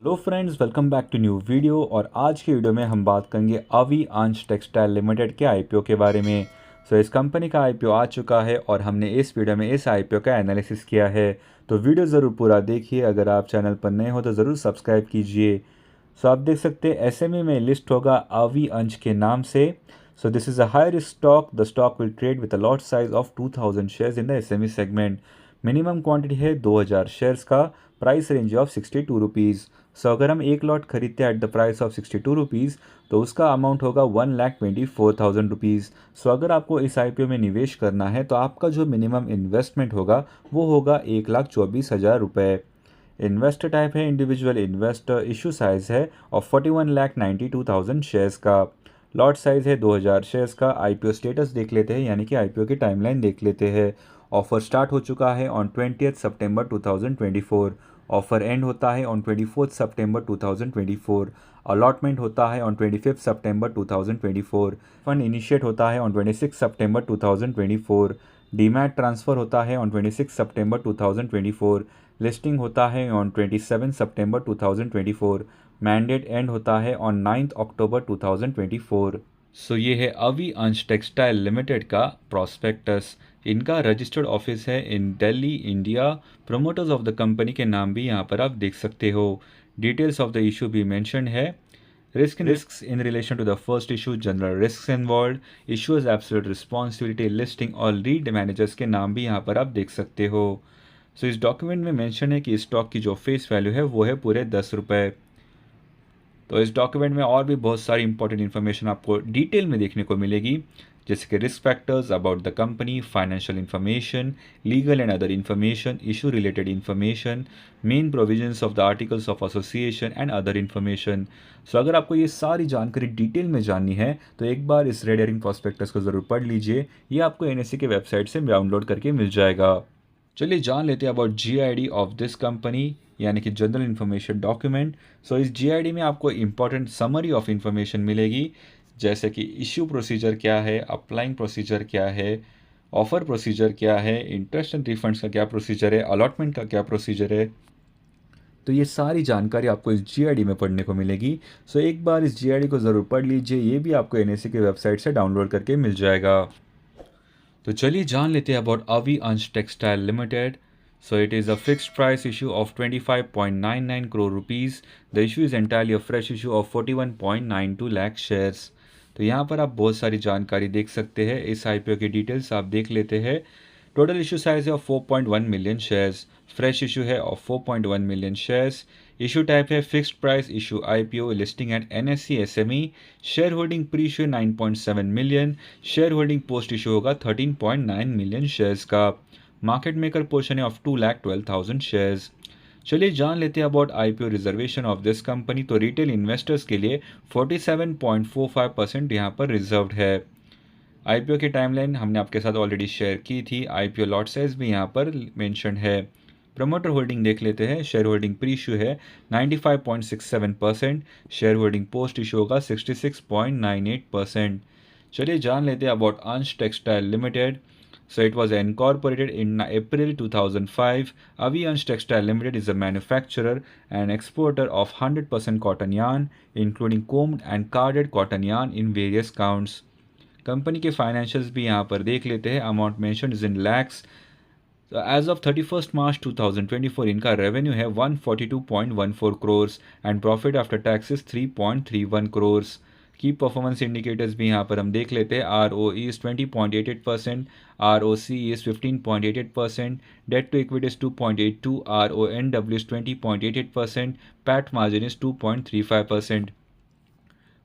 Hello friends, welcome back to new video. और आज की वीडियो में हम बात करेंगे अवी अंश टेक्सटाइल लिमिटेड के आईपीओ के बारे में। इस कंपनी का आईपीओ आ चुका है और हमने इस वीडियो में इस आईपीओ का एनालिसिस किया है। तो वीडियो ज़रूर पूरा देखिए। अगर आप चैनल पर नए हो तो ज़रूर सब्सक्राइब कीजिए। आप देख सकते हैं एसएमई में लिस्ट होगा अवी अंश के नाम से। This is a high risk stock. The stock will trade with a lot size of 2000 shares in the SME segment. Minimum quantity है 2000 शेयर्स का। Price range of 62 rupees. अगर हम एक लॉट खरीदते हैं at the price of 62 rupees तो उसका amount होगा 1,24,000 रुपीज़। अगर आपको इस आईपीओ में निवेश करना है तो आपका जो मिनिमम इन्वेस्टमेंट होगा वो होगा 1,24,000 रुपये। इन्वेस्टर टाइप है इंडिविजुअल इन्वेस्टर। इशू साइज है और 41,92,000 शेयर्स का। लॉट साइज है 2000 शेयर्स का। आईपीओ स्टेटस देख लेते हैं, यानी कि आईपीओ की टाइमलाइन देख लेते हैं। ऑफर स्टार्ट हो चुका है ऑन 20 सितंबर 2024। ऑफर एंड होता है ऑन 24 सितंबर 2024। अलॉटमेंट होता है ऑन 25 सितंबर 2024। फंड इनिशिएट होता है ऑन 26 सितंबर 2024। डीमैट ट्रांसफ़र होता है ऑन 26 सितंबर 2024। लिस्टिंग होता है ऑन 27 सितंबर 2024। मैंडेट एंड होता है ऑन 9 अक्टूबर 2024। ये है अवी अंश टेक्सटाइल लिमिटेड का प्रॉस्पेक्टस। इनका रजिस्टर्ड ऑफिस है in Delhi, India. Promoters of the company के नाम भी यहाँ पर आप देख सकते हो। डिटेल्स ऑफ द इशू भी मेंशन है। risks in relation to the first issue, general risks involved, issues absolute responsibility, listing और लीड मैनेजर्स के नाम भी यहाँ पर आप देख सकते हो। इस डॉक्यूमेंट में मेंशन है कि स्टॉक की जो फेस वैल्यू है वो है पूरे 10 रुपये। तो इस डॉक्यूमेंट में और भी बहुत सारी इंपॉर्टेंट इन्फॉर्मेशन आपको डिटेल में देखने को मिलेगी, जैसे कि risk factors about the company, financial information, legal and other information, issue related information, main provisions of the articles of association and other information. अगर आपको ये सारी जानकारी डिटेल में जाननी है तो एक बार इस रेड हेरिंग प्रॉस्पेक्टस को ज़रूर पढ़ लीजिए। ये आपको एनएससी के वेबसाइट से डाउनलोड करके मिल जाएगा। चलिए जान लेते हैं about GID of this company, यानी कि जनरल इन्फॉर्मेशन डॉक्यूमेंट। इस जीआईडी में आपको इंपॉर्टेंट समरी ऑफ इंफॉर्मेशन मिलेगी, जैसे कि इश्यू प्रोसीजर क्या है, अप्लाइंग प्रोसीजर क्या है, ऑफर प्रोसीजर क्या है, इंटरेस्ट एंड रिफंड्स का क्या प्रोसीजर है, अलॉटमेंट का क्या प्रोसीजर है। तो ये सारी जानकारी आपको इस जीआईडी में पढ़ने को मिलेगी। एक बार इस जीआईडी को ज़रूर पढ़ लीजिए। ये भी आपको एनएससी के वेबसाइट से डाउनलोड करके मिल जाएगा। तो चलिए जान लेते हैं अबाउट अवी Ansh textile limited. It is a fixed price issue of 25.99 crore rupees. The issue is entirely a fresh issue of 41.92 lakh shares. तो यहाँ पर आप बहुत सारी जानकारी देख सकते हैं। इस आईपीओ की डिटेल्स आप देख लेते हैं। टोटल इशू साइज है of 4.1 million shares. Fresh issue है of 4.1 million shares. Issue type है fixed price issue IPO, listing at NSC SME. Share holding pre issue 9.7 million. Share holding post issue होगा 13.9 million shares का। Market maker portion है of 2,12,000 shares. चलिए जान लेते हैं about IPO reservation of this company. तो retail investors के लिए 47.45% यहाँ पर रिजर्व्ड है। आईपीओ की टाइमलाइन हमने आपके साथ ऑलरेडी शेयर की थी। आईपीओ लॉट साइज भी यहाँ पर मेंशन है। प्रमोटर होल्डिंग देख लेते हैं। शेयर होल्डिंग प्री इशू है 95.67%। शेयर होल्डिंग पोस्ट इशू होगा 66.98%। चलिए जान लेते हैं अबाउट अंश textile limited. It was incorporated in April 2005. Avi Ansh Textile Limited is a manufacturer and exporter of 100% cotton yarn, including combed and carded cotton yarn in various counts. Company के financials भी यहाँ पर देख लेते हैं। Amount mention is in lakhs. As of 31 March 2024 इनका revenue है 142.14 crores and profit after taxes 3.31 crores. Key performance indicators भी यहाँ पर हम देख लेते हैं। R O E is 20.88%, R O C is 15.88%, debt to equity is 2.82, R O N W is 20.88%, PAT margin is 2.35%।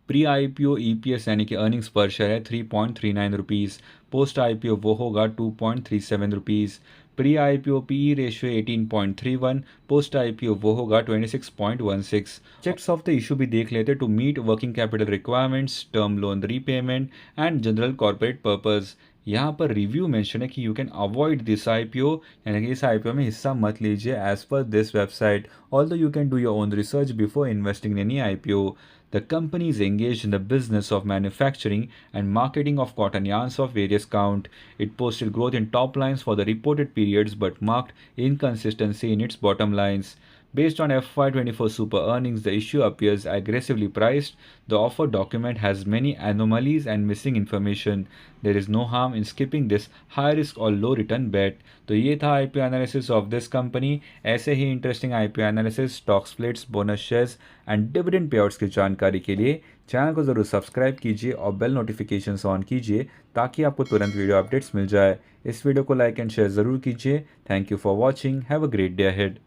Pre IPO EPS यानी कि अर्निंग्स पर शेयर है 3.39 रुपीज़। पोस्ट आईपीओ वो होगा 2.37 rupees. Pre IPO PE ratio 18.31, post IPO वो होगा 26.16। Checks of the issue भी देख लेते to meet working capital requirements, term loan repayment and general corporate purpose. यहाँ पर रिव्यू मेंशन है कि you can avoid this IPO, यानी कि इस आईपीओ में हिस्सा मत लीजिए as per this website, although you can do your own research before investing in any IPO. The company is engaged in the business of manufacturing and marketing of cotton yarns of various count. It posted growth in top lines for the reported periods but marked inconsistency in its bottom lines. Based on FY24 super earnings, the issue appears aggressively priced. The offer document has many anomalies and missing information. There is no harm in skipping this high risk or low return bet. तो ये था IPO analysis of this company. ऐसे ही interesting IPO analysis, stock splits, bonus shares and dividend payouts की जानकारी के लिए channel को ज़रूर सब्सक्राइब कीजिए और बेल नोटिफिकेशंस ऑन कीजिए ताकि आपको तुरंत वीडियो अपडेट्स मिल जाए। इस वीडियो को लाइक एंड शेयर ज़रूर कीजिए। Thank you for watching. Have a great day ahead.